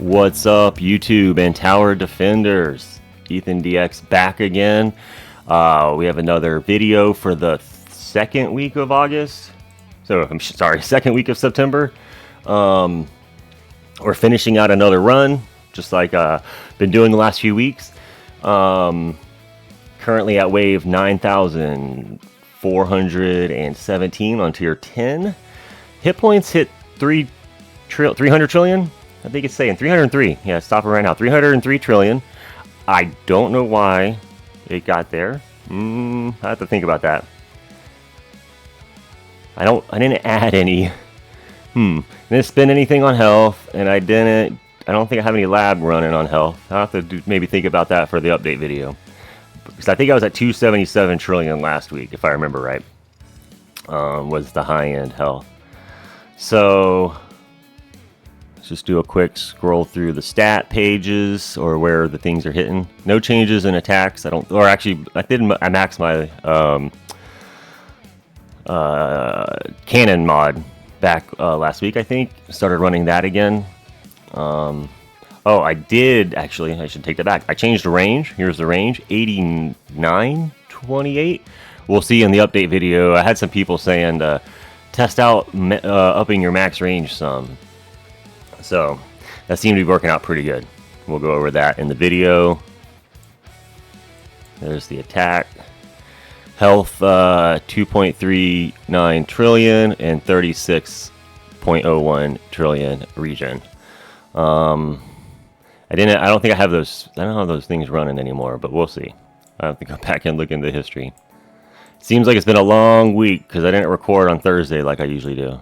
What's up, YouTube and Tower Defenders? Ethan DX back again. We have another video for the second week of August. So I'm sorry, second week of September. We're finishing out another run, just like been doing the last few weeks. Currently at wave 9,417 on tier 10. Hit points hit 300 trillion. I think it's saying 303. Yeah, stop it right now. 303 trillion. I don't know why it got there. I have to think about that. I didn't add any. Didn't spend anything on health, and I don't think I have any lab running on health. I'll have to maybe think about that for the update video. Because I think I was at 277 trillion last week, if I remember right. Was the high-end health. So let's just do a quick scroll through the stat pages or where the things are hitting. No changes in attacks. I maxed my cannon mod back last week, I think. Started running that again. Oh, I did actually. I should take that back. I changed the range. Here's the range: 89.28. We'll see in the update video. I had some people saying test out upping your max range some. So that seemed to be working out pretty good. We'll go over that in the video. There's the attack. Health 2.39 trillion and 36.01 trillion regen. I don't think I have those. I don't have those things running anymore, but we'll see. I have to go back and look into history. Seems like it's been a long week because I didn't record on Thursday like I usually do.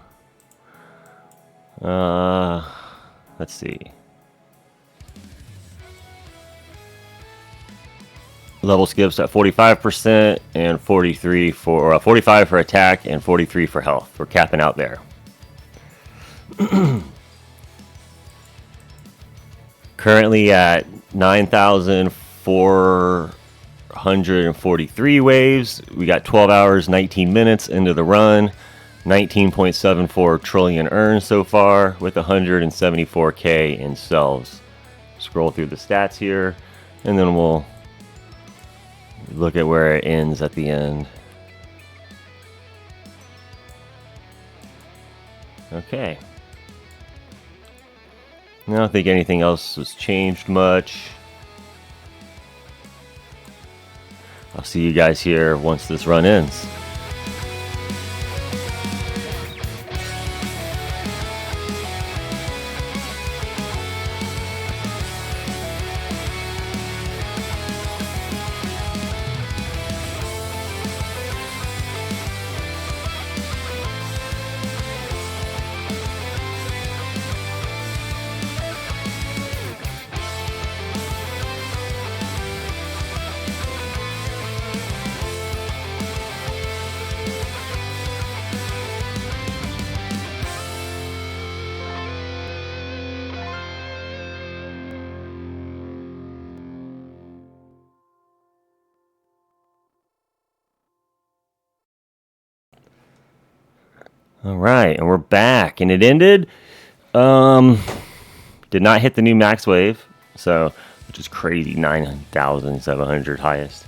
Let's see. Level skips at 45% and 43 for 45 for attack and 43 for health. We're capping out there. Currently at 9,443 waves. We got 12 hours, 19 minutes into the run. 19.74 trillion earned so far with 174k in cells. Scroll through the stats here, and then we'll look at where it ends at the end. Okay. I don't think anything else has changed much. I'll see you guys here once this run ends. All right, and we're back, and it ended. Did not hit the new max wave, so which is crazy, 9,700 highest.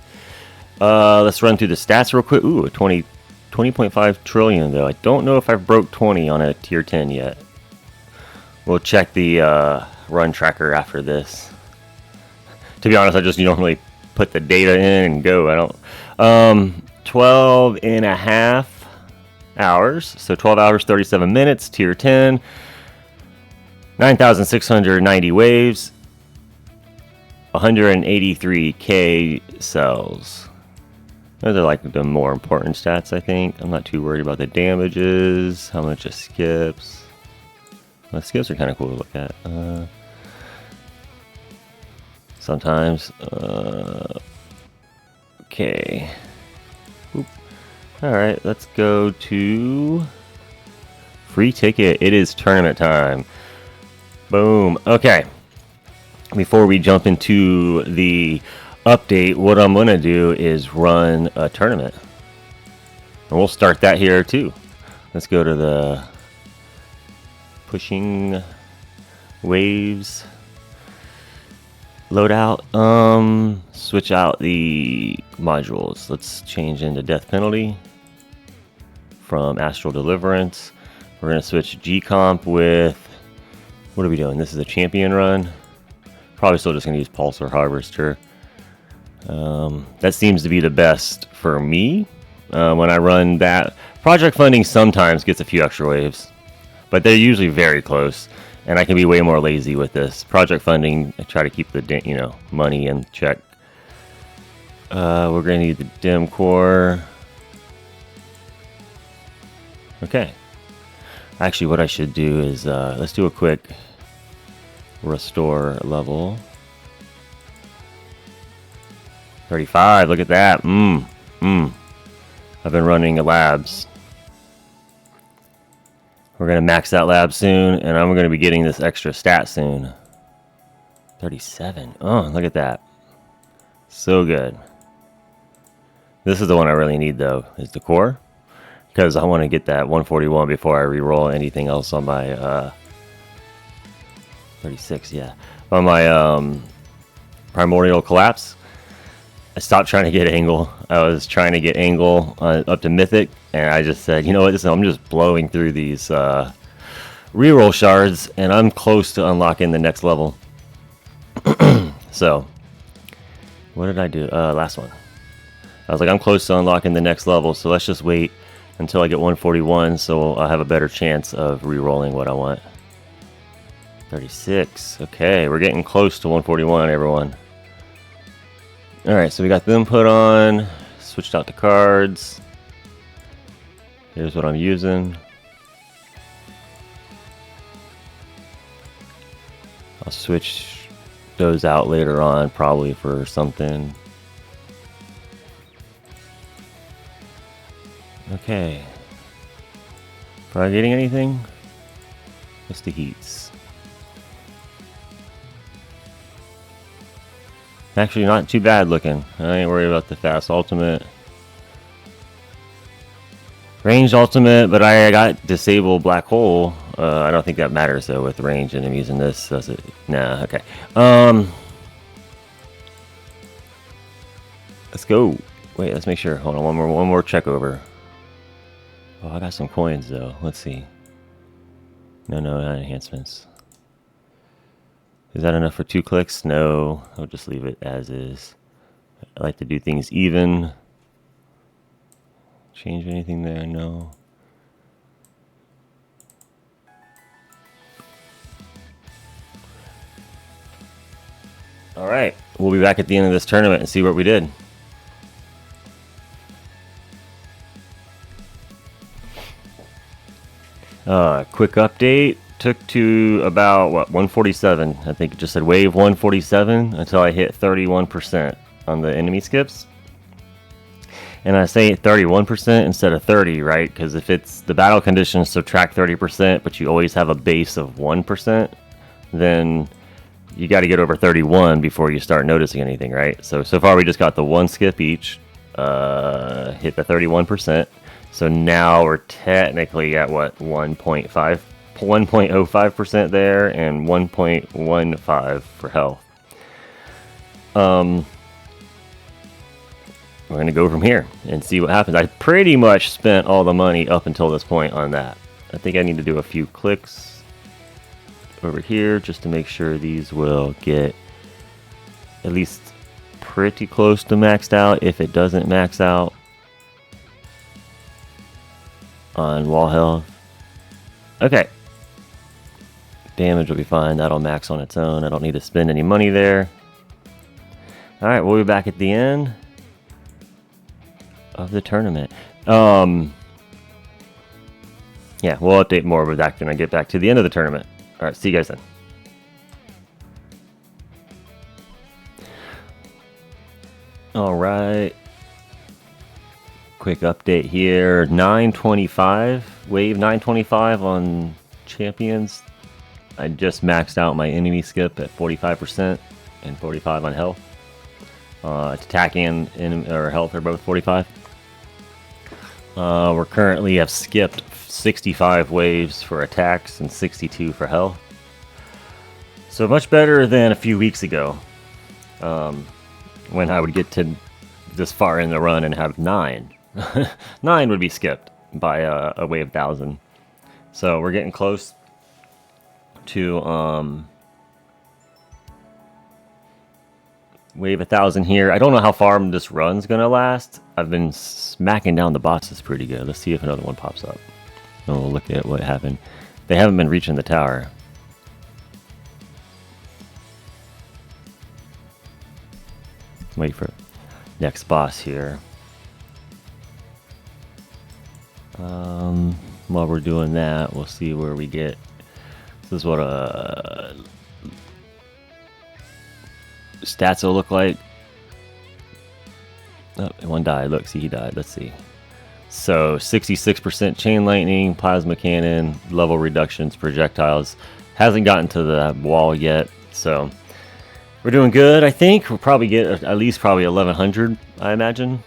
Let's run through the stats real quick. Ooh, 20.5 trillion though. I don't know if I've broke 20 on a tier 10 yet. We'll check the run tracker after this. To be honest, I just normally put the data in and go. I don't. 12 and a half hours, so 12 hours 37 minutes, tier 10, 9,690 waves, 183k cells. Those are like the more important stats, I think. I'm not too worried about the damages, how much it skips. Well, skips are kind of cool to look at. Sometimes. Okay. Oop. Alright, let's go to free ticket. It is tournament time. Boom. Okay. Before we jump into the update, what I'm going to do is run a tournament. And we'll start that here too. Let's go to the pushing waves. loadout. Switch out the modules. Let's change into Death Penalty from Astral Deliverance. We're going to switch G-Comp with... What are we doing? This is a champion run. Probably still just going to use Pulse or Harvester. That seems to be the best for me when I run that. Project Funding sometimes gets a few extra waves, but they're usually very close, and I can be way more lazy with this. Project Funding, I try to keep the money in check. We're going to need the Dim Core. Okay. Actually, what I should do is let's do a quick restore level. 35, look at that. I've been running labs. We're going to max that lab soon, and I'm going to be getting this extra stat soon. 37. Oh, look at that. So good. This is the one I really need, though, is the core. Because I want to get that 141 before I reroll anything else on my... 36, yeah. On my Primordial Collapse. I stopped trying to get angle. I was trying to get angle up to Mythic, and I just said, you know what, I'm just blowing through these reroll shards, and I'm close to unlocking the next level. So, what did I do? Last one. I was like, I'm close to unlocking the next level, so let's just wait until I get 141, so I'll have a better chance of re-rolling what I want. 36. Okay, we're getting close to 141, everyone. Alright, so we got them put on. Switched out the cards. Here's what I'm using. I'll switch those out later on, probably for something. Okay. Am I getting anything? Just the heats. Actually, not too bad looking. I ain't worried about the fast ultimate. Ranged ultimate, but I got disable black hole. I don't think that matters though with ranged enemies in this, does it? Nah, okay. Let's go. Wait, let's make sure. Hold on, one more check over. Oh, I got some coins though. Let's see. No, not enhancements. Is that enough for 2 clicks? No, I'll just leave it as is. I like to do things even. Change anything there? No. All right, we'll be back at the end of this tournament and see what we did. Quick update. Took to about, what, 147. I think it just said wave 147 until I hit 31% on the enemy skips. And I say 31% instead of 30, right? Because if it's the battle conditions subtract 30%, but you always have a base of 1%, then you got to get over 31 before you start noticing anything, right? So far we just got the 1 skip each, hit the 31%. So now we're technically at what, 1.05% there and 1.15 for health. We're going to go from here and see what happens. I pretty much spent all the money up until this point on that. I think I need to do a few clicks over here just to make sure these will get at least pretty close to maxed out. If it doesn't max out on wall health. Okay. Damage will be fine. That'll max on its own. I don't need to spend any money there. Alright, we'll be back at the end of the tournament. Yeah, we'll update more with that when I get back to the end of the tournament. Alright, see you guys then. Alright. Quick update here. 925. Wave 925 on champions. I just maxed out my enemy skip at 45% and 45 on health. Attacking and health are both 45. We're currently have skipped 65 waves for attacks and 62 for health. So much better than a few weeks ago. when I would get to this far in the run and have 9. 9 would be skipped by a wave 1,000. So we're getting close to wave 1,000 here. I don't know how far this run's gonna last. I've been smacking down the bosses pretty good. Let's see if another one pops up. And we'll look at what happened. They haven't been reaching the tower. Wait for next boss here. While we're doing that, we'll see where we get. This is what stats will look like. Oh, one died. Look, see, he died. Let's see. So 66% chain lightning, plasma cannon, level reductions, projectiles. Hasn't gotten to the wall yet, so we're doing good. I think we'll probably get at least probably 1,100. I imagine,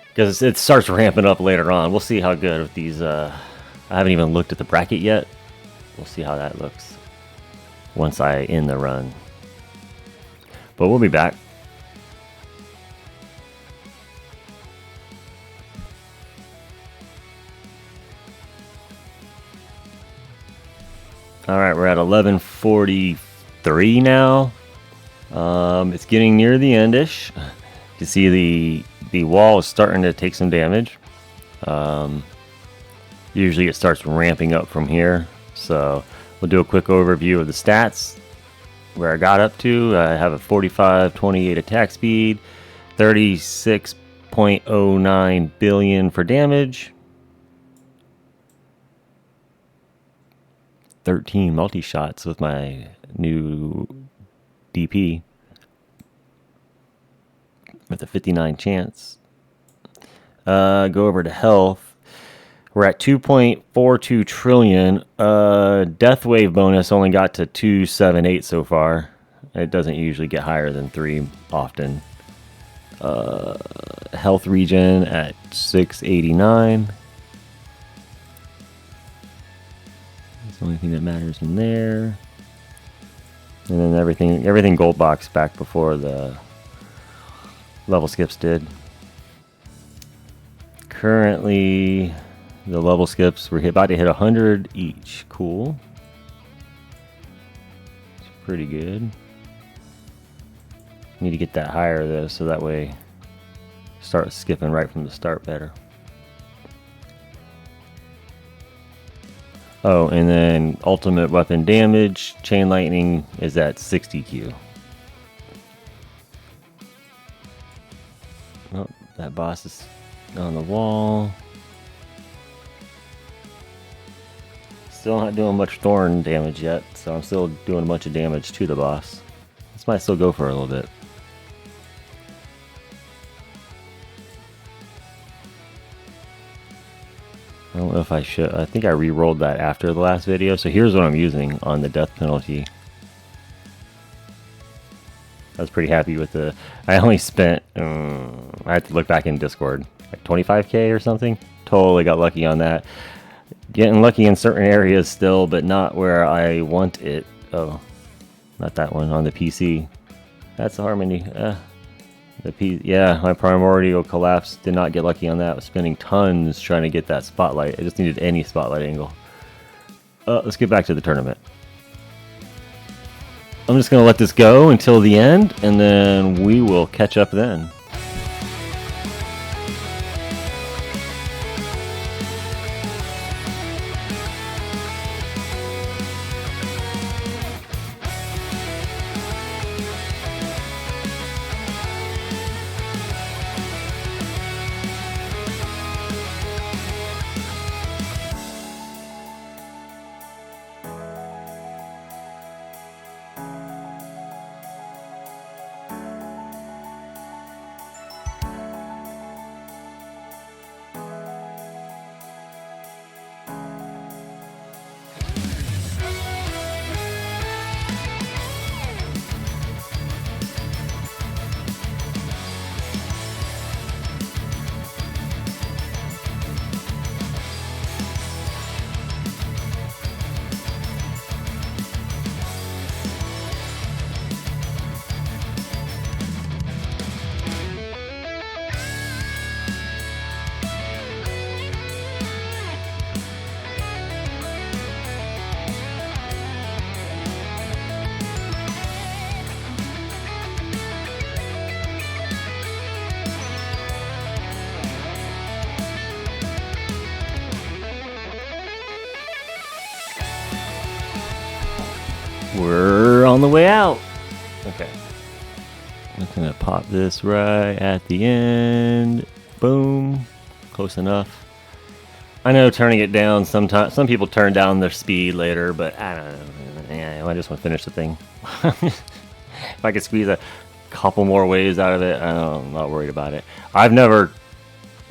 because it starts ramping up later on. We'll see how good with these. I haven't even looked at the bracket yet. We'll see how that looks once I end the run. But we'll be back. All right, we're at 11:43 now. It's getting near the end-ish. You can see the wall is starting to take some damage. Usually it starts ramping up from here. So we'll do a quick overview of the stats. Where I got up to, I have a 45-28 attack speed, 36.09 billion for damage, 13 multi-shots with my new DP with a 59 chance. Go over to health. We're at 2.42 trillion. Death wave bonus only got to 278 so far. It doesn't usually get higher than 3 often. Health regen at 689. That's the only thing that matters in there. And then everything gold box back before the level skips did. Currently, the level skips, we're about to hit 100 each. Cool. It's pretty good. Need to get that higher though, so that way start skipping right from the start better. Oh, and then ultimate weapon damage, chain lightning is at 60Q. Oh, that boss is on the wall. Still not doing much thorn damage yet, so I'm still doing a bunch of damage to the boss. This might still go for a little bit. I don't know if I should. I think I re-rolled that after the last video, so here's what I'm using on the death penalty. I was pretty happy with the... I only spent... I had to look back in Discord. Like 25k or something? Totally got lucky on that. Getting lucky in certain areas still, but not where I want it. Oh, not that one, on the PC. That's the Harmony. Yeah, my primordial collapse. Did not get lucky on that. I was spending tons trying to get that spotlight. I just needed any spotlight angle. Let's get back to the tournament. I'm just going to let this go until the end, and then we will catch up then. We're on the way out. Okay. I'm gonna pop this right at the end. Boom. Close enough. I know turning it down sometimes. Some people turn down their speed later, but I don't know. Yeah, I just want to finish the thing. If I could squeeze a couple more waves out of it, I'm not worried about it. I've never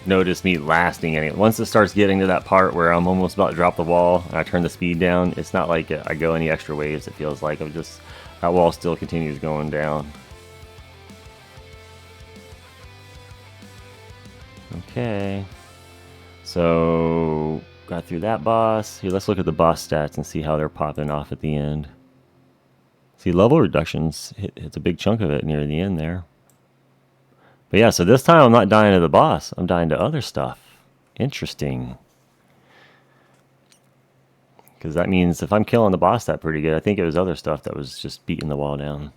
noticed me lasting any. Once it starts getting to that part where I'm almost about to drop the wall and I turn the speed down, it's not like I go any extra waves. It feels like I'm just, that wall still continues going down. Okay, so got through that boss. Here, let's look at the boss stats and see how they're popping off at the end. See, level reductions hits a big chunk of it near the end there. But yeah, so this time I'm not dying to the boss. I'm dying to other stuff. Interesting. Because that means if I'm killing the boss that pretty good, I think it was other stuff that was just beating the wall down.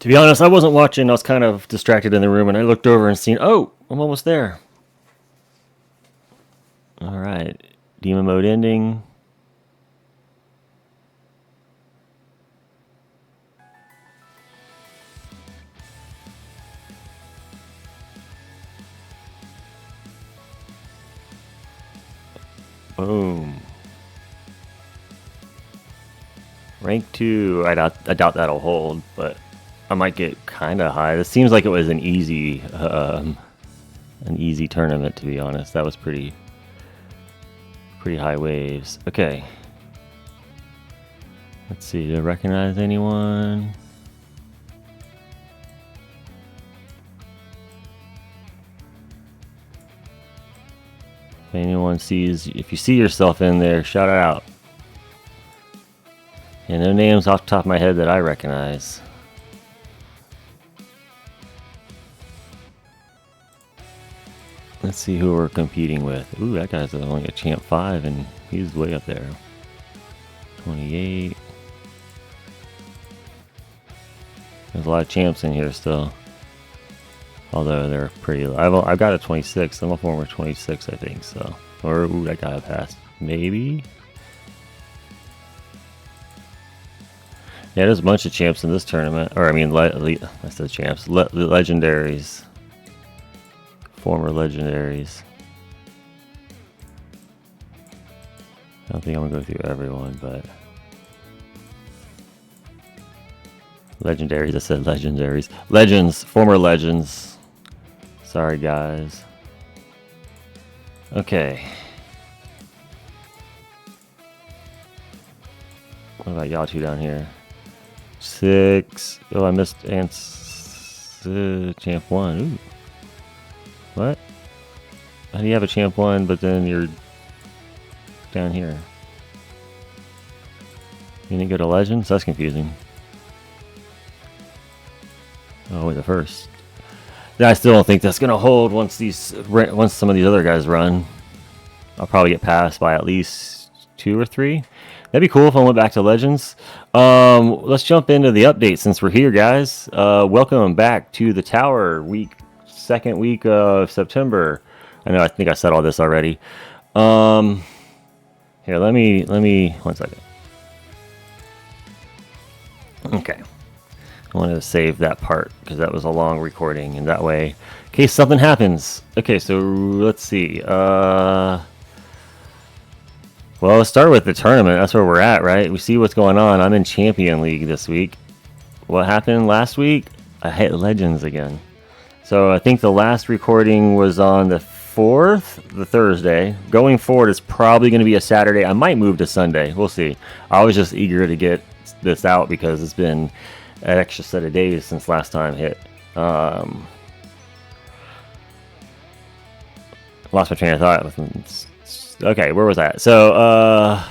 To be honest, I wasn't watching. I was kind of distracted in the room, and I looked over and seen, oh, I'm almost there. All right. Demon mode ending. Boom. Rank 2. I doubt that'll hold, but I might get kind of high. This seems like it was an easy tournament, to be honest. That was pretty high waves. Okay. Let's see. Do I recognize anyone? If anyone sees, if you see yourself in there, shout it out. And no names off the top of my head that I recognize. Let's see who we're competing with. Ooh, that guy's only a champ 5 and he's way up there. 28. There's a lot of champs in here still. Although they're pretty low. I've got a 26. Some of them were 26, I think. So, or ooh, that guy passed. Maybe. Yeah, there's a bunch of champs in this tournament. Or I mean, I said champs. Legendaries. Former legendaries. I don't think I'm gonna go through everyone, but legendaries. I said legendaries. Legends. Former legends. Sorry, guys. Okay. What about y'all two down here? 6. Oh, I missed champ 1. Ooh. What? How do you have a champ 1, but then you're down here? You didn't go to legends? That's confusing. Oh, wait, the first. Yeah, I still don't think that's gonna hold once some of these other guys run. I'll probably get passed by at least 2 or 3. That'd be cool if I went back to Legends. Let's jump into the update since we're here, guys. Welcome back to the tower second week of September. I think I said all this already. Here, let me 1 second. Okay. I wanted to save that part because that was a long recording, and that way, in case something happens. Okay, so let's see. Well, let's start with the tournament. That's where we're at, right? We see what's going on. I'm in Champion League this week. What happened last week? I hit Legends again. So I think the last recording was on the 4th, the Thursday. Going forward, it's probably going to be a Saturday. I might move to Sunday. We'll see. I was just eager to get this out because it's been an extra set of days since last time hit. Lost my train of thought. Okay, where was that? So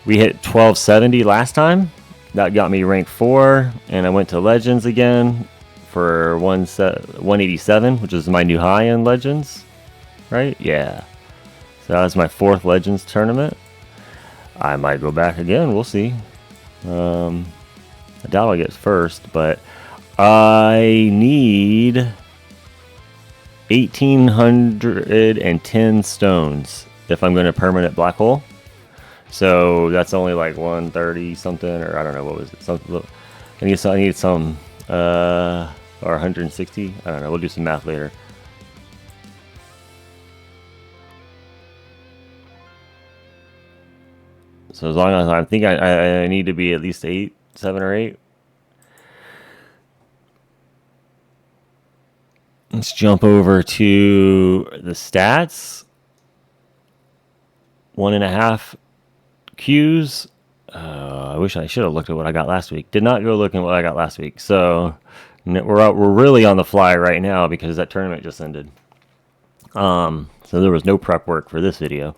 we hit 1270 last time. That got me rank 4, and I went to Legends again for 187, which is my new high in Legends, right? Yeah. So that was my 4th Legends tournament. I might go back again. We'll see. I doubt I'll get first, but I need 1,810 stones if I'm going to permanent black hole. So that's only like 130 something, or I don't know, what was it? Something. I need some, or 160. I don't know. We'll do some math later. So as long as I think I need to be at least 8, 7 or 8. Let's jump over to the stats. 1.5 Qs. I wish I should have looked at what I got last week. Did not go looking at what I got last week. So we're really on the fly right now because that tournament just ended. So there was no prep work for this video.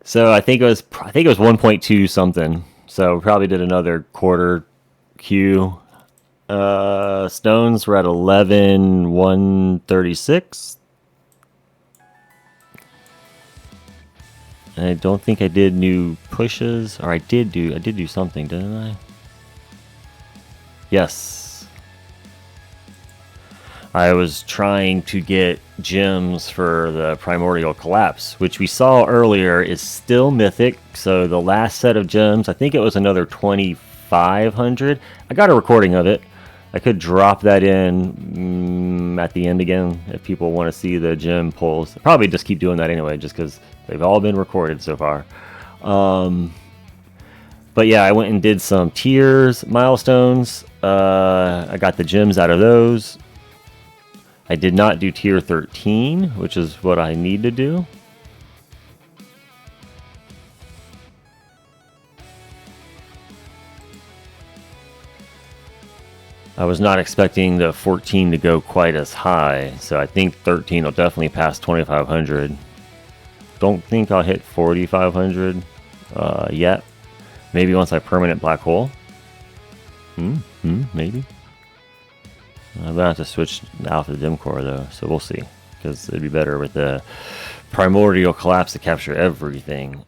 So I think it was 1.2 something. So we probably did another quarter Q. Stones were at 11,136. I don't think I did new pushes, or I did do something, didn't I? Yes. I was trying to get gems for the Primordial Collapse, which we saw earlier is still mythic. So the last set of gems, I think it was another 2,500. I got a recording of it. I could drop that in at the end again if people want to see the gem pulls. I'll probably just keep doing that anyway, just because they've all been recorded so far. But yeah, I went and did some tiers, milestones. I got the gems out of those. I did not do tier 13, which is what I need to do. I was not expecting the 14 to go quite as high, so I think 13 will definitely pass 2,500. Don't think I'll hit 4,500 yet. Maybe once I permanent black hole. Maybe. I'm gonna have to switch out to the dim core though, so we'll see. Because it'd be better with the Primordial Collapse to capture everything.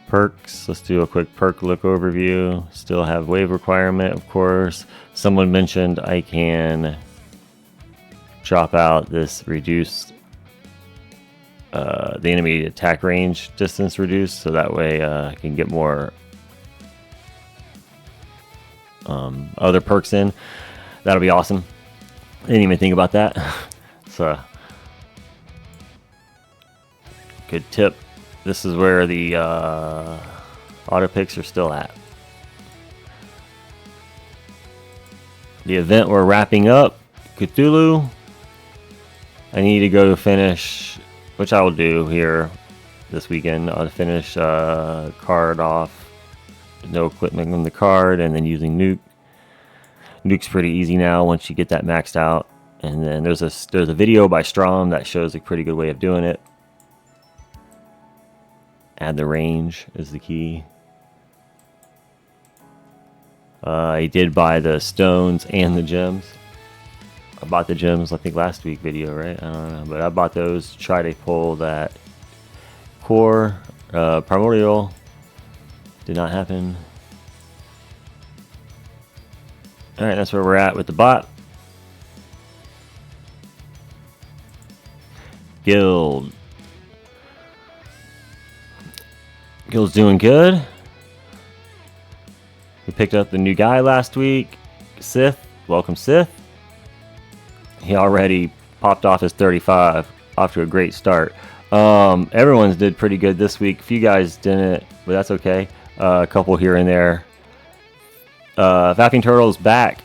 Perks, let's do a quick perk look overview. Still have wave requirement, of course. Someone mentioned I can drop out this reduced, the enemy attack range distance reduced, so that way I can get more other perks in. That'll be awesome. I didn't even think about that. So, good tip. This is where the auto picks are still at. The event we're wrapping up, Cthulhu. I need to go finish, which I will do here this weekend. I'll finish card off, no equipment on the card, and then using nuke. Nuke's pretty easy now once you get that maxed out. And then there's a video by Strom that shows a pretty good way of doing it. Add the range is the key. I did buy the stones and the gems. I bought the gems, I think, last week video, right? I don't know. But I bought those to try to pull that core. Primordial. Did not happen. Alright, that's where we're at with the bot. Guild. Guild's doing good. We picked up the new guy last week. Sith. Welcome, Sith. He already popped off his 35. Off to a great start. Everyone's did pretty good this week. A few guys didn't, but that's okay. A couple here and there. Fapping Turtle's back.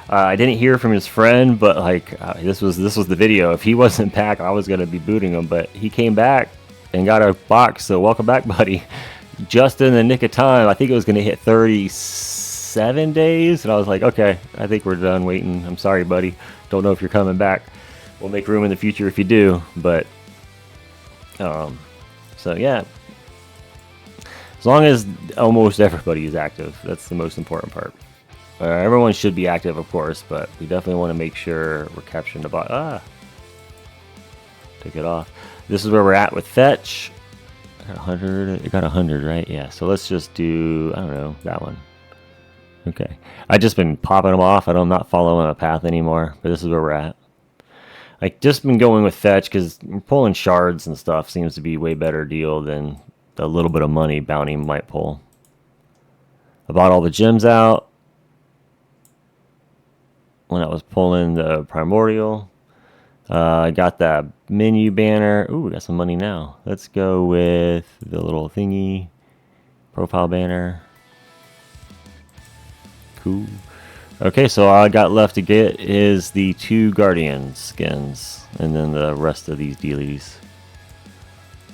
I didn't hear from his friend, but like this was the video. If he wasn't back, I was gonna be booting him, but he came back and got a box. So welcome back, buddy. Just in the nick of time. I think it was gonna hit 37 days, and I was like, okay, I think we're done waiting. I'm sorry, buddy. Don't know if you're coming back. We'll make room in the future if you do, but so yeah. As long as almost everybody is active, that's the most important part. Everyone should be active, of course, but we definitely want to make sure we're capturing the bot. Take it off. This is where we're at with fetch. I got 100. It got 100, right? Yeah. So let's just do, I don't know, that one. Okay. I just been popping them off. I'm not following a path anymore, but this is where we're at. Like, just been going with fetch because pulling shards and stuff seems to be a way better deal than the little bit of money bounty might pull. I bought all the gems out when I was pulling the primordial. I got that menu banner. Ooh, we got some money now. Let's go with the little thingy profile banner. Cool. Okay, so all I got left to get is the 2 Guardian skins, and then the rest of these dealies.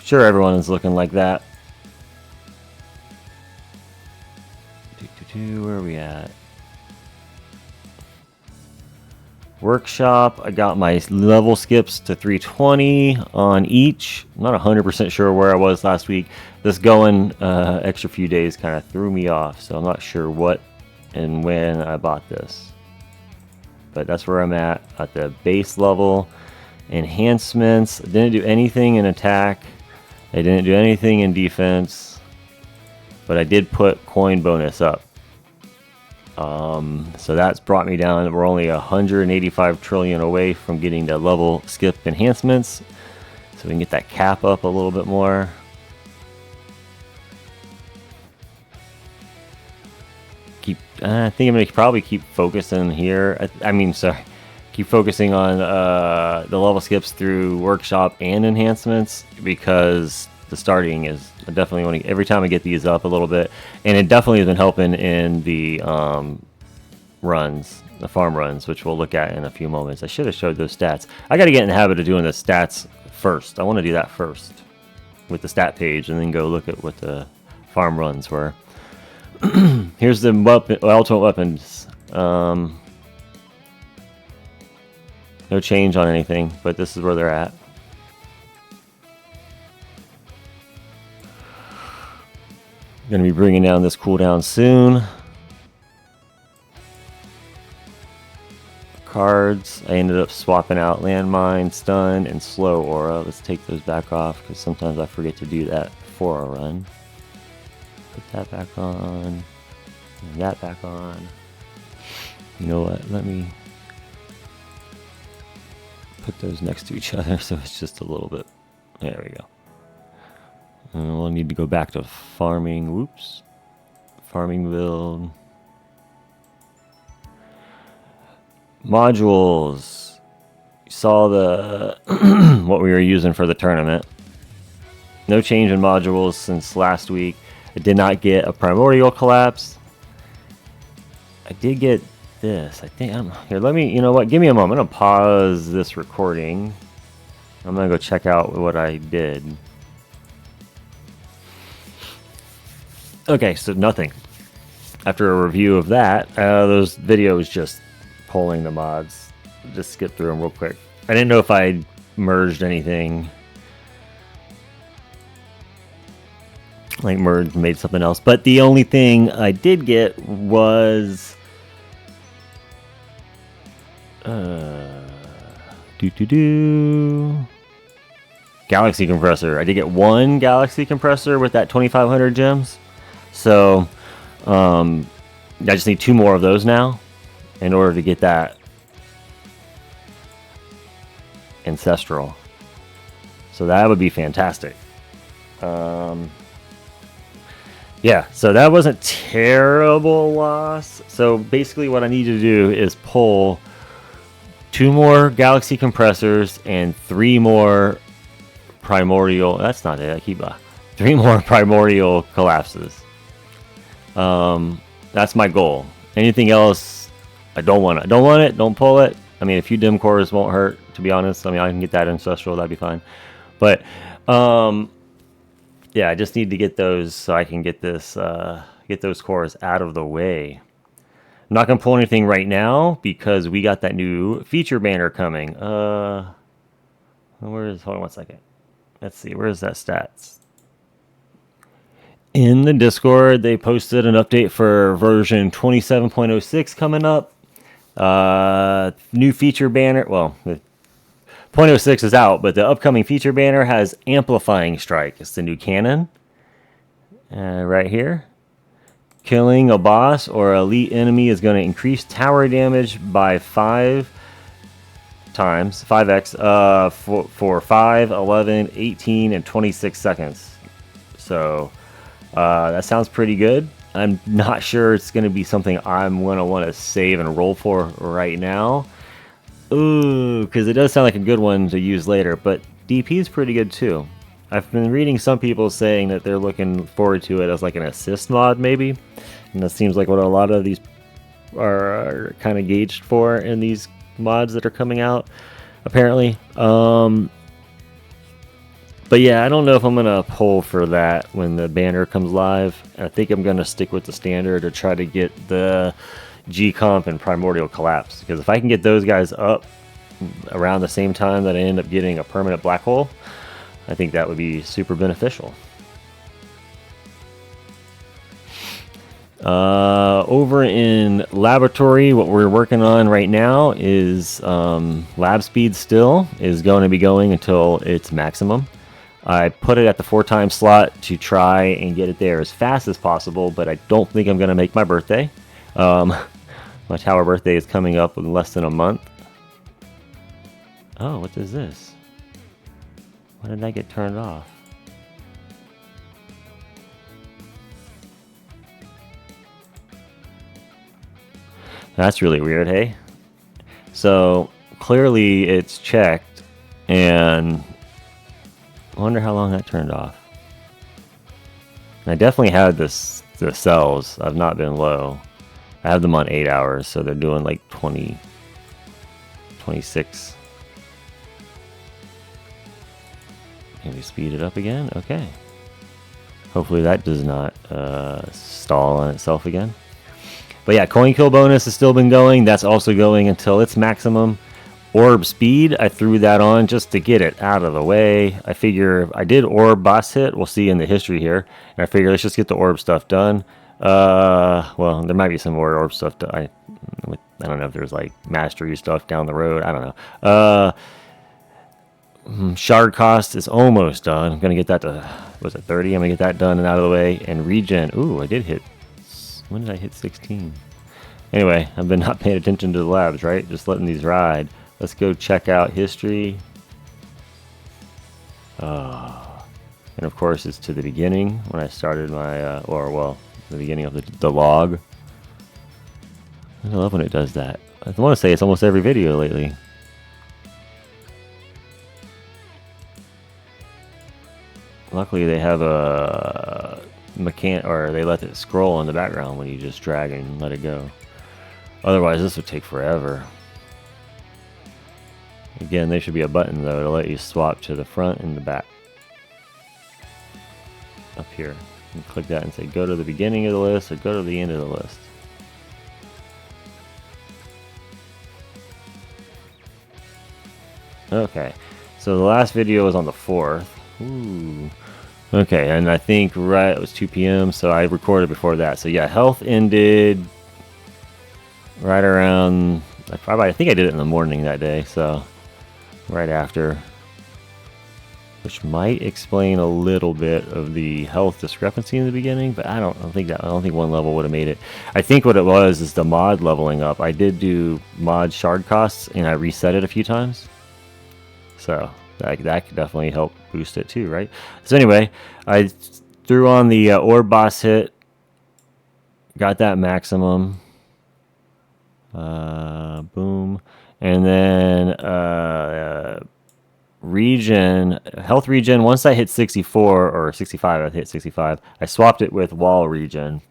Sure, everyone is looking like that. Where are we at? Workshop, I got my level skips to 320 on each. I'm not 100% sure where I was last week. This going extra few days kind of threw me off, so I'm not sure what and when I bought this. But that's where I'm at the base level. Enhancements, I didn't do anything in attack. I didn't do anything in defense. But I did put coin bonus up. So that's brought me down. We're only 185 trillion away from getting the level skip enhancements. So we can get that cap up a little bit more. I think I'm going to probably keep focusing here. Keep focusing on the level skips through workshop and enhancements, because the starting is, I definitely want to, every time I get these up a little bit, and it definitely has been helping in the runs, the farm runs, which we'll look at in a few moments. I should have showed those stats. I got to get in the habit of doing the stats first. I want to do that first with the stat page, and then go look at what the farm runs were. Here's the ultimate weapons. No change on anything, but this is where they're at. Going to be bringing down this cooldown soon. Cards, I ended up swapping out landmine, stun, and slow aura. Let's take those back off, because sometimes I forget to do that before I run. Put that back on, and that back on. You know what, let me put those next to each other so it's just a little bit. There we go. And we'll need to go back to farming. Whoops. Farming build. Modules. You saw the what we were using for the tournament. No change in modules since last week. I did not get a primordial collapse. I did get this. I think here. Let me. You know what? Give me a moment. I'm gonna pause this recording. I'm gonna go check out what I did. Okay, so nothing. After a review of that, those videos just pulling the mods. Just skip through them real quick. I didn't know if I merged anything. Like merged, made something else. But the only thing I did get was Galaxy compressor. I did get one Galaxy compressor with that 2,500 gems. So I just need 2 more of those now in order to get that ancestral. So that would be fantastic. Yeah, so that wasn't terrible loss. So basically what I need to do is pull 2 more Galaxy compressors and 3 more primordial. That's not it. I keep 3 more primordial collapses. That's my goal. Anything else, I don't want it. I don't want it. Don't pull it. I mean, a few dim cores won't hurt, to be honest. I mean, I can get that ancestral. That'd be fine. But yeah, I just need to get those so I can get this, get those cores out of the way. I'm not gonna pull anything right now because we got that new feature banner coming. Hold on 1 second. Let's see, where's that stats? In the Discord, they posted an update for version 27.06 coming up. New feature banner. Well, the 0.06 is out, but the upcoming feature banner has amplifying strike. It's the new cannon. Right here. Killing a boss or elite enemy is going to increase tower damage by 5 times, 5x, for 5, 11, 18, and 26 seconds. So that sounds pretty good. I'm not sure it's going to be something I'm going to want to save and roll for right now. Ooh, because it does sound like a good one to use later, but DP is pretty good too. I've been reading some people saying that they're looking forward to it as like an assist mod maybe, and that seems like what a lot of these are kind of gauged for in these mods that are coming out, apparently. But yeah, I don't know if I'm gonna pull for that when the banner comes live. I think I'm gonna stick with the standard to try to get the G-Comp and Primordial Collapse, because if I can get those guys up around the same time that I end up getting a permanent black hole, I think that would be super beneficial. Over in laboratory, what we're working on right now is lab speed still is going to be going until its maximum. I put it at the 4-time slot to try and get it there as fast as possible, but I don't think I'm going to make my birthday. My tower birthday is coming up in less than a month. Oh, what is this? Why did that get turned off? That's really weird, hey? So, clearly it's checked, and I wonder how long that turned off. And I definitely had the cells. I've not been low. I have them on 8 hours, so they're doing like 20, 26. Can we speed it up again? Okay. Hopefully that does not stall on itself again. But yeah, coin kill bonus has still been going. That's also going until its maximum. Orb speed, I threw that on just to get it out of the way. I figure I did orb boss hit. We'll see in the history here. And I figure let's just get the orb stuff done. Well, there might be some more orb stuff. I don't know if there's like mastery stuff down the road. I don't know. Shard cost is almost done. I'm gonna get that to, was it 30? I'm gonna get that done and out of the way. And regen. Ooh, I did hit. When did I hit 16? Anyway, I've been not paying attention to the labs, right? Just letting these ride. Let's go check out history. And of course, it's to the beginning when I started my, the beginning of the log. I love when it does that. I want to say it's almost every video lately. Luckily, they have a or they let it scroll in the background when you just drag and let it go. Otherwise, this would take forever. Again, there should be a button though to let you swap to the front and the back. Up here. And click that and say go to the beginning of the list or go to the end of the list. Okay, so the last video was on the 4th. Ooh. Okay, and I think it was 2 p.m. so I recorded before that. So yeah, health ended right around, I think I did it in the morning that day, so right after, which might explain a little bit of the health discrepancy in the beginning, but I don't think one level would have made it. I think what it was is the mod leveling up. I did do mod shard costs and I reset it a few times, so that could definitely help boost it too, right? So anyway, I threw on the orb boss hit, got that maximum, boom, and then health regen, once I hit 64 or 65, I hit 65, I swapped it with wall regen,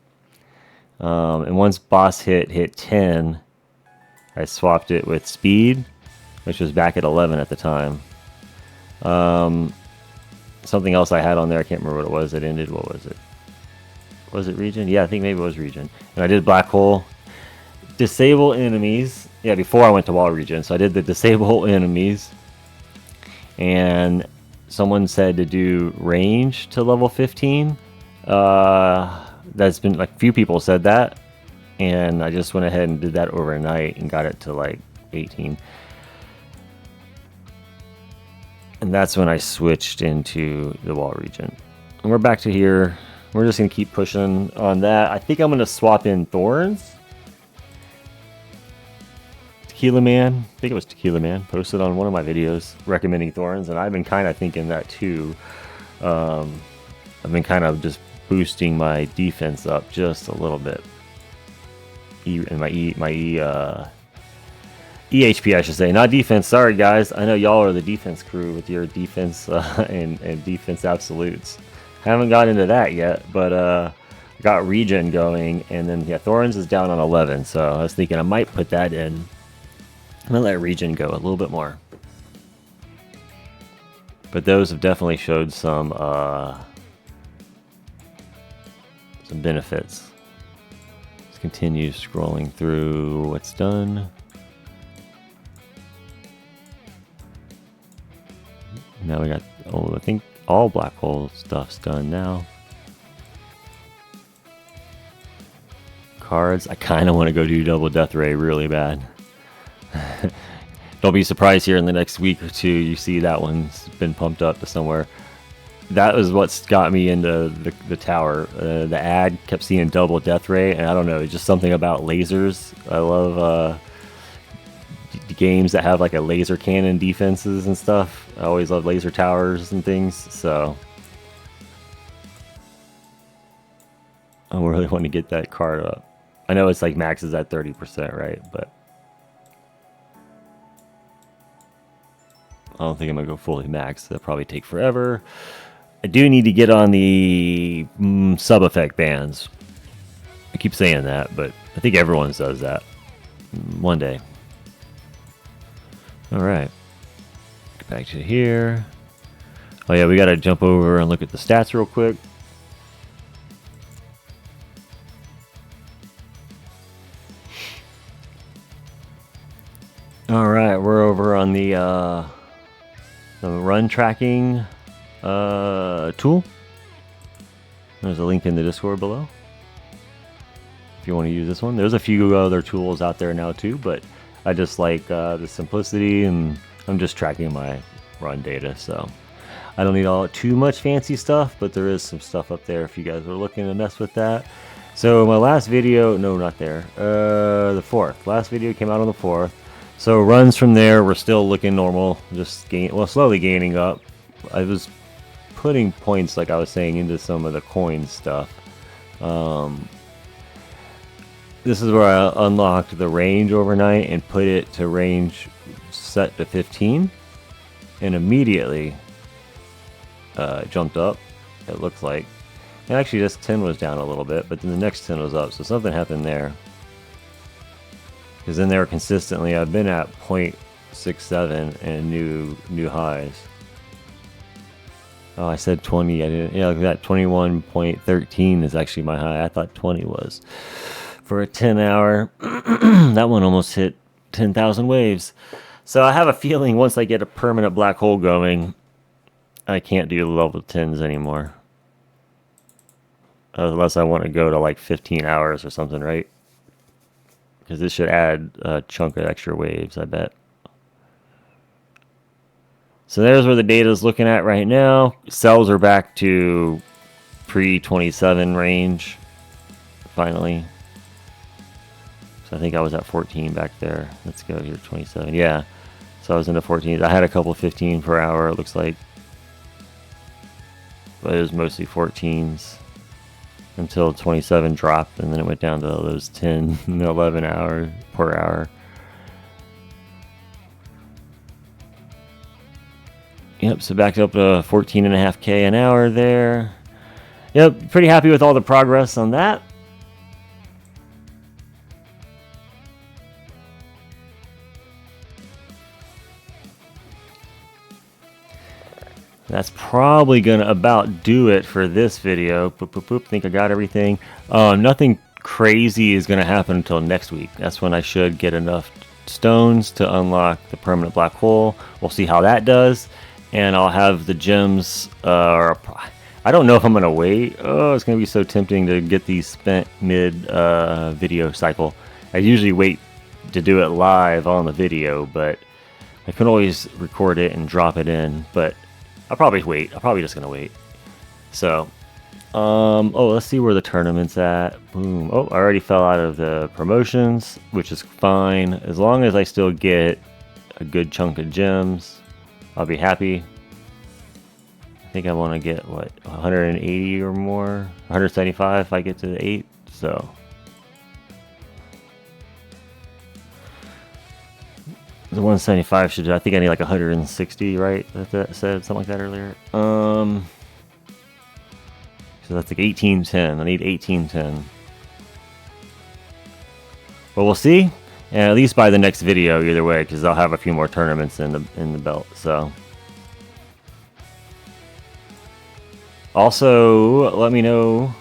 and once boss hit 10, I swapped it with speed, which was back at 11 at the time. Something else I had on there, I can't remember what it was that ended. What was it? Was it regen? Yeah, I think maybe it was regen. And I did black hole. Disable enemies. Yeah, before I went to wall regen. So I did the disable enemies. And someone said to do range to level 15. That's been, like, a few people said that. And I just went ahead and did that overnight and got it to, like, 18. And that's when I switched into the wall regen. And we're back to here. We're just going to keep pushing on that. I think I'm going to swap in thorns to Tequila Man, I think it was Tequila Man, posted on one of my videos recommending thorns, and I've been kind of thinking that too. I've been kind of just boosting my defense up just a little bit. EHP, I should say, not defense. Sorry, guys. I know y'all are the defense crew with your defense and defense absolutes. Haven't got into that yet, but got regen going, and then yeah, Thorns is down on 11. So I was thinking I might put that in. I'm gonna let regen go a little bit more. But those have definitely showed some benefits. Let's continue scrolling through what's done. Now we got, oh, I think all black hole stuff's done now. Cards, I kind of want to go do double death ray really bad. Don't be surprised here in the next week or two you see that one's been pumped up to somewhere. That was what's got me into the tower. The ad kept seeing double death ray, and I don't know, it's just something about lasers. I love games that have like a laser cannon defenses and stuff. I always love laser towers and things, so I really want to get that card up. I know it's like max is at 30%, right? But I don't think I'm gonna go fully max. That'll probably take forever. I do need to get on the sub effect bands. I keep saying that, but I think everyone does that one day. All right, get back to here. Oh yeah, we gotta jump over and look at the stats real quick. All right, we're over on the run tracking tool. There's a link in the Discord below if you want to use this one. There's a few other tools out there now too, but I just like the simplicity, and I'm just tracking my run data, so I don't need too much fancy stuff, but there is some stuff up there if you guys are looking to mess with that. So my last video, no, not there, the 4th. Last video came out on the 4th. So runs from there, we're still looking normal, just slowly gaining up. I was putting points, like I was saying, into some of the coin stuff. This is where I unlocked the range overnight and put it to range set to 15, and immediately jumped up, it looks like. And actually this 10 was down a little bit, but then the next 10 was up, so something happened there. Because then they were consistently, I've been at 0.67 and new highs. Oh, I said 20. I didn't. Yeah, that 21.13 is actually my high. I thought 20 was. For a 10-hour, that one almost hit 10,000 waves. So I have a feeling once I get a permanent black hole going, I can't do level 10s anymore. Unless I want to go to like 15 hours or something, right? Because this should add a chunk of extra waves, I bet. So there's where the data is looking at right now. Cells are back to pre-27 range, finally. So I think I was at 14 back there. Let's go here, 27. Yeah, so I was into 14. I had a couple 15 per hour, it looks like. But it was mostly 14s. Until 27 dropped, and then it went down to those 10 and 11 hours per hour. Yep, so back up to 14.5K an hour there. Yep, pretty happy with all the progress on that. That's probably gonna about do it for this video. Think I got everything. Nothing crazy is gonna happen until next week. That's when I should get enough stones to unlock the permanent black hole. We'll see how that does, and I'll have the gems. I don't know if I'm gonna wait. Oh, it's gonna be so tempting to get these spent mid video cycle. I usually wait to do it live on the video, but I can always record it and drop it in. But I'll probably wait. I'm probably just gonna wait. So Oh, let's see where the tournament's at. Boom. Oh, I already fell out of the promotions, which is fine. As long as I still get a good chunk of gems, I'll be happy. I think I want to get, what, 180 or more? 175 if I get to the 8, so. The 175 should, I think I need like 160, right? That said, something like that earlier. So that's like 1810. I need 1810. But we'll see. And at least by the next video, either way, because I'll have a few more tournaments in the belt. So. Also, let me know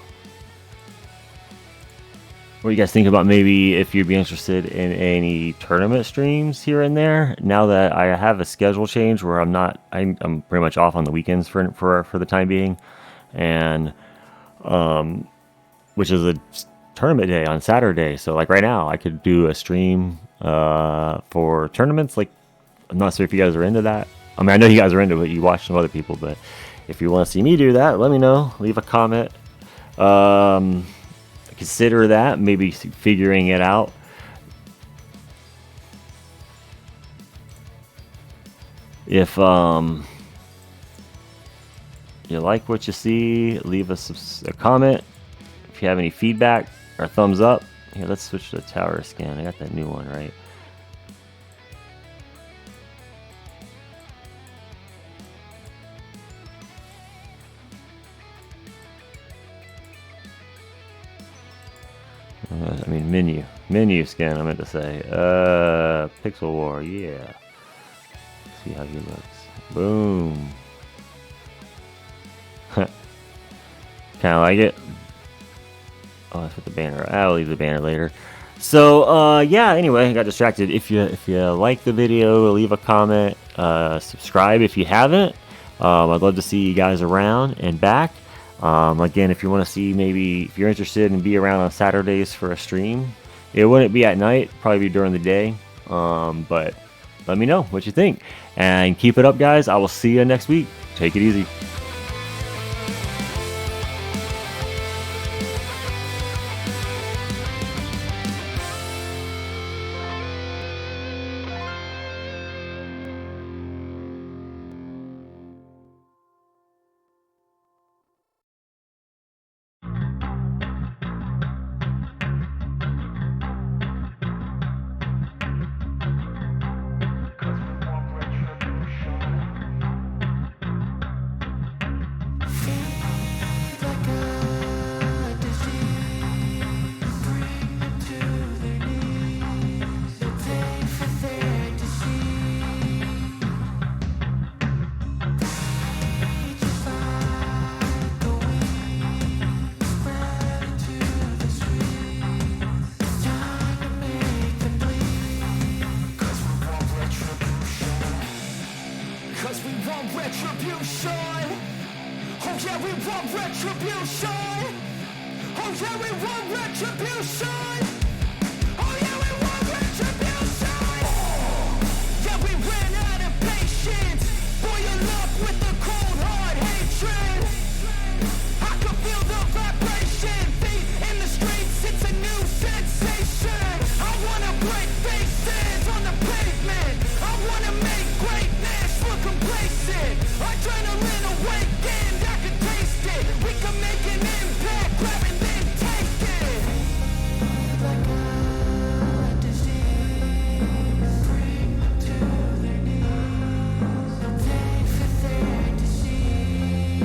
what you guys think about maybe if you'd be interested in any tournament streams here and there. Now that I have a schedule change where I'm pretty much off on the weekends for the time being, and which is a tournament day on Saturday. So like right now, I could do a stream for tournaments. Like, I'm not sure if you guys are into that. I mean, I know you guys are into it. You watch some other people, but if you want to see me do that, let me know. Leave a comment. Consider that, maybe figuring it out. If you like what you see, leave us a comment. If you have any feedback or thumbs up. Here, let's switch to the tower scan. I got that new one, right? I mean menu scan, I meant to say. Pixel War, yeah. See how he looks. Boom. Kind of like it. Oh, that's with the banner. I'll leave the banner later. So yeah, anyway, I got distracted. If you like the video, leave a comment, subscribe if you haven't. I'd love to see you guys around and back. Again, if you want to see, maybe if you're interested in be around on Saturdays for a stream, it wouldn't be at night, probably be during the day. But let me know what you think, and keep it up, guys. I will see you next week. Take it easy. Retribution. Oh yeah, we want retribution. Oh yeah, we want retribution. Oh yeah, we want retribution. Yeah, we ran out of patience. Boil up with the cold hard hatred. I can feel the vibration. Feet in the streets, it's a new sensation. I wanna break faces on the pavement. I wanna make greatness look complacent. Adrenaline awakened, I can taste it. We can make an impact, grab and then take it. Like a disease, bring them to their knees. Take for their disease.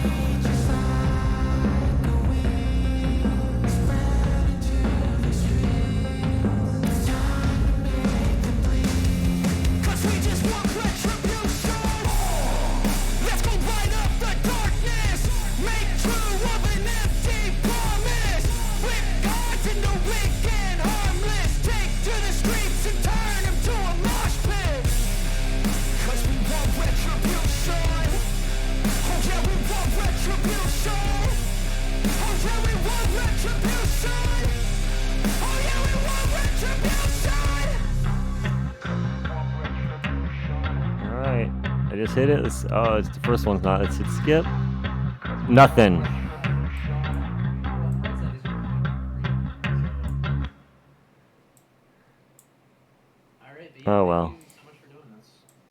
Rage is like a wind, spread into hit it. Oh, it's the first one's not. Let's hit skip. Nothing. Oh well.